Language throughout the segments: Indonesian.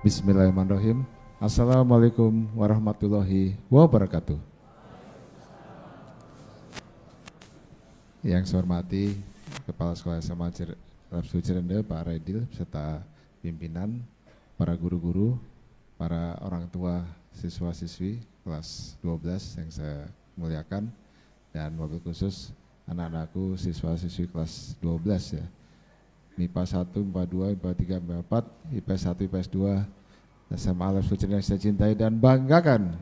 Bismillahirrahmanirrahim. Assalamualaikum warahmatullahi wabarakatuh. Yang saya hormati Kepala Sekolah SMA Labsu Cirende, Pak Raidil, beserta pimpinan, para guru-guru, para orang tua siswa-siswi kelas 12 yang saya muliakan, dan wabil khusus anak-anakku siswa-siswi kelas 12 ya. MIPA 1, MIPA 2, MIPA 3, MIPA 4, IPS 1, IPS 2, SMA Labsu Cirende yang saya cintai dan banggakan.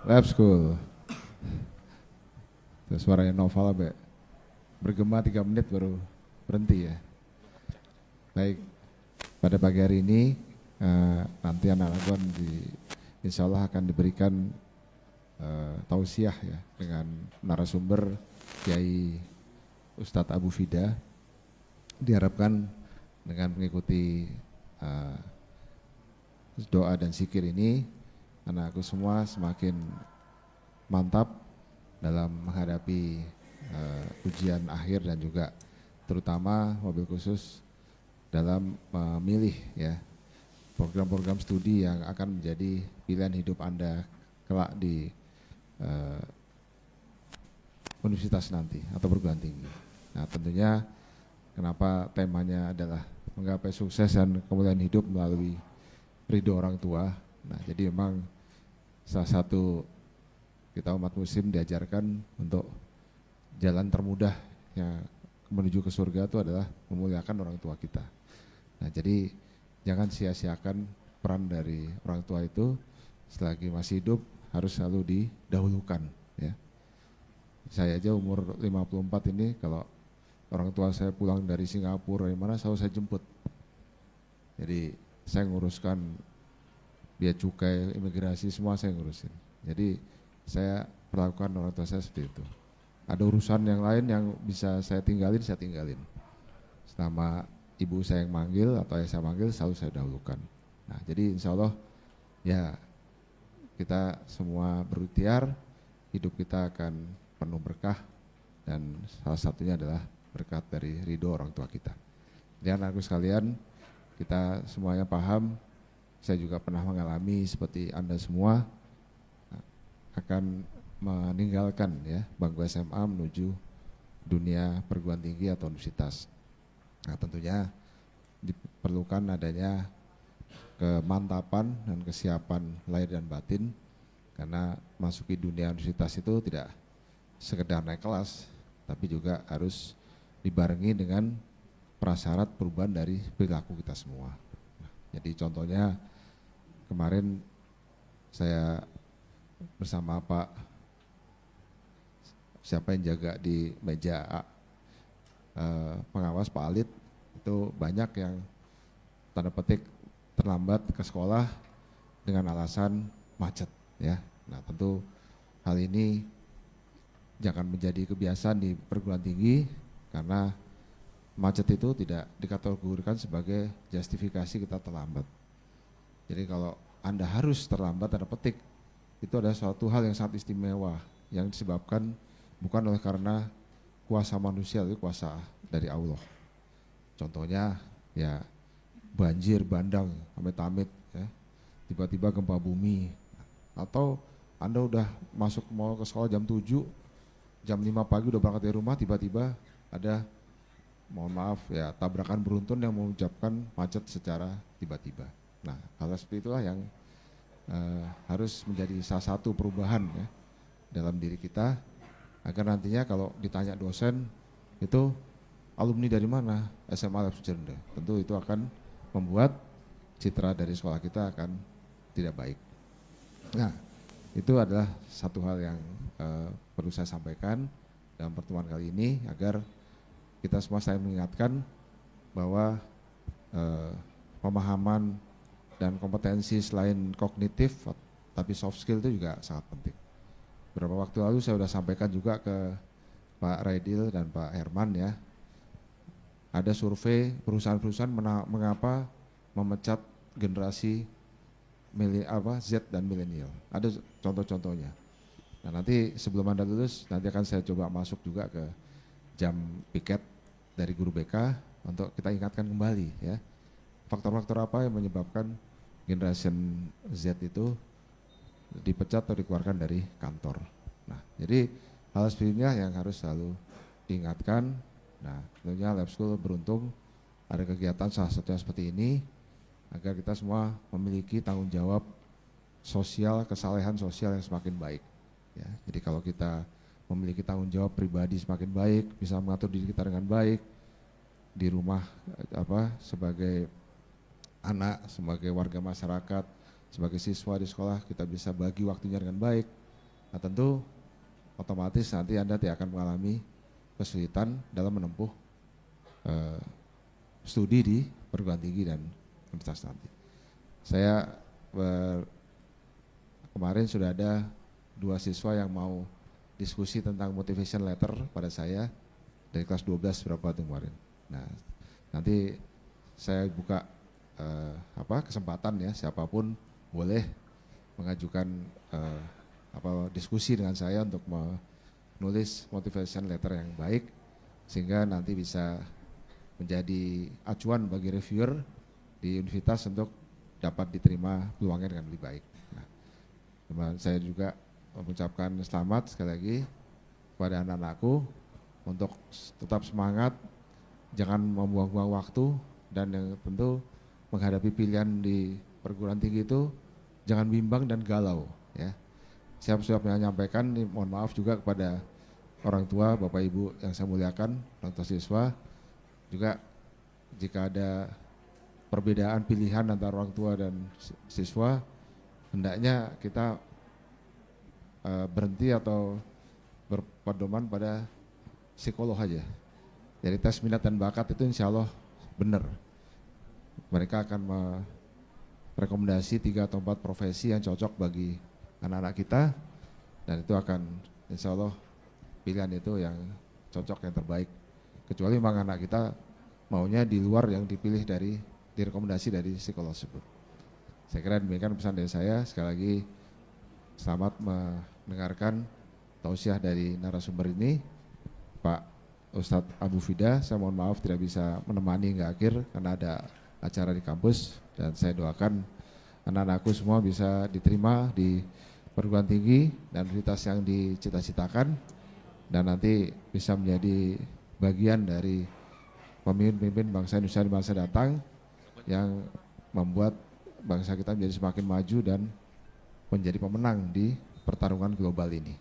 Lab School. Suaranya novel be bergema 3 menit baru berhenti ya. Baik, pada pagi hari ini nanti anak-anak insya Allah akan diberikan tausiah ya dengan narasumber Kiai Ustadz Abu Fida. Diharapkan dengan mengikuti doa dan zikir ini, anakku semua semakin mantap dalam menghadapi ujian akhir dan juga terutama wabil khusus dalam memilih ya program-program studi yang akan menjadi pilihan hidup Anda kelak di universitas nanti atau perguruan tinggi. Nah tentunya kenapa temanya adalah menggapai sukses dan kemuliaan hidup melalui ridho orang tua. Nah jadi memang salah satu kita umat muslim diajarkan untuk jalan termudah yang menuju ke surga itu adalah memuliakan orang tua kita. Nah jadi jangan sia-siakan peran dari orang tua itu selagi masih hidup harus selalu didahulukan ya. Saya aja umur 54 ini kalau orang tua saya pulang dari Singapura dari mana selalu saya jemput. Jadi saya nguruskan biaya cukai, imigrasi semua saya ngurusin. Jadi saya perlakukan orang tua saya seperti itu. Ada urusan yang lain yang bisa saya tinggalin, saya tinggalin. Selama ibu saya yang manggil atau ayah saya manggil, selalu saya dahulukan. Nah, jadi insya Allah ya kita semua berikhtiar, hidup kita akan penuh berkah dan salah satunya adalah berkat dari ridho orang tua kita. Dan aku sekalian, kita semuanya paham, saya juga pernah mengalami seperti Anda semua, akan meninggalkan ya bangku SMA menuju dunia perguruan tinggi atau universitas. Nah tentunya diperlukan adanya kemantapan dan kesiapan lahir dan batin, karena masuki dunia universitas itu tidak sekedar naik kelas, tapi juga harus dibarengi dengan prasyarat perubahan dari perilaku kita semua. Nah, jadi contohnya kemarin saya bersama Pak siapa yang jaga di meja pengawas Pak Alit, itu banyak yang tanda petik terlambat ke sekolah dengan alasan macet ya. Nah tentu hal ini jangan menjadi kebiasaan di perguruan tinggi, karena macet itu tidak dikategorikan sebagai justifikasi kita terlambat. Jadi kalau Anda harus terlambat tanda petik, itu adalah suatu hal yang sangat istimewa yang disebabkan bukan oleh karena kuasa manusia, tapi kuasa dari Allah. Contohnya ya banjir bandang amit-amit ya, tiba-tiba gempa bumi, atau Anda udah mau ke sekolah jam 7, jam 5 pagi udah berangkat dari rumah, tiba-tiba ada mohon maaf ya tabrakan beruntun yang mengucapkan macet secara tiba-tiba. Nah hal seperti itulah yang harus menjadi salah satu perubahan ya dalam diri kita, agar nantinya kalau ditanya dosen itu alumni dari mana, SMA Labsu Cirende, tentu itu akan membuat citra dari sekolah kita akan tidak baik. Nah itu adalah satu hal yang perlu saya sampaikan dalam pertemuan kali ini, agar kita semua saling mengingatkan bahwa pemahaman dan kompetensi selain kognitif tapi soft skill itu juga sangat penting. Beberapa waktu lalu saya sudah sampaikan juga ke Pak Raidil dan Pak Herman ya, ada survei perusahaan-perusahaan mengapa memecat generasi Z dan milenial. Ada contoh-contohnya. Nah nanti sebelum Anda lulus, nanti akan saya coba masuk juga ke jam piket dari guru BK untuk kita ingatkan kembali ya faktor-faktor apa yang menyebabkan generation Z itu dipecat atau dikeluarkan dari kantor. Nah, jadi hal seperti ini yang harus selalu diingatkan. Nah, tentunya Lab School beruntung ada kegiatan salah satunya seperti ini, agar kita semua memiliki tanggung jawab sosial, kesalehan sosial yang semakin baik. Ya, jadi kalau kita memiliki tanggung jawab pribadi semakin baik, bisa mengatur diri kita dengan baik, di rumah sebagai anak, sebagai warga masyarakat, sebagai siswa di sekolah kita bisa bagi waktunya dengan baik. Nah tentu otomatis nanti Anda tidak akan mengalami kesulitan dalam menempuh studi di perguruan tinggi dan universitas nanti. Saya kemarin sudah ada 2 siswa yang mau diskusi tentang motivation letter pada saya dari kelas 12 berapa waktu kemarin. Nah, nanti saya buka kesempatan ya, siapapun boleh mengajukan diskusi dengan saya untuk menulis motivation letter yang baik, sehingga nanti bisa menjadi acuan bagi reviewer di universitas untuk dapat diterima peluangnya dengan lebih baik. Nah, saya juga mengucapkan selamat sekali lagi kepada anak-anakku untuk tetap semangat, jangan membuang-buang waktu, dan yang tentu menghadapi pilihan di perguruan tinggi itu jangan bimbang dan galau ya. Saya sudah menyampaikan, mohon maaf juga kepada orang tua, Bapak Ibu yang saya muliakan, orang tua siswa, juga jika ada perbedaan pilihan antara orang tua dan siswa, hendaknya kita berhenti atau berpedoman pada psikolog aja. Jadi tes minat dan bakat itu insya Allah benar. Mereka akan merekomendasi 3 atau 4 profesi yang cocok bagi anak-anak kita, dan itu akan insya Allah pilihan itu yang cocok, yang terbaik. Kecuali memang anak kita maunya di luar yang dipilih dari direkomendasi dari psikolog tersebut. Saya kira demikian pesan dari saya. Sekali lagi selamat mendengarkan tausiah dari narasumber ini, Pak Ustadz Abu Fida. Saya mohon maaf tidak bisa menemani hingga akhir karena ada acara di kampus, dan saya doakan anak-anakku semua bisa diterima di perguruan tinggi dan universitas yang dicita-citakan, dan nanti bisa menjadi bagian dari pemimpin-pemimpin bangsa Indonesia di masa datang yang membuat bangsa kita menjadi semakin maju dan menjadi pemenang di pertarungan global ini.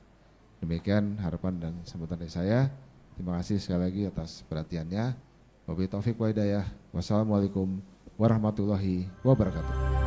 Demikian harapan dan sambutan dari saya. Terima kasih sekali lagi atas perhatiannya. Wabillahi taufiq wa hidayah. Wassalamualaikum warahmatullahi wabarakatuh.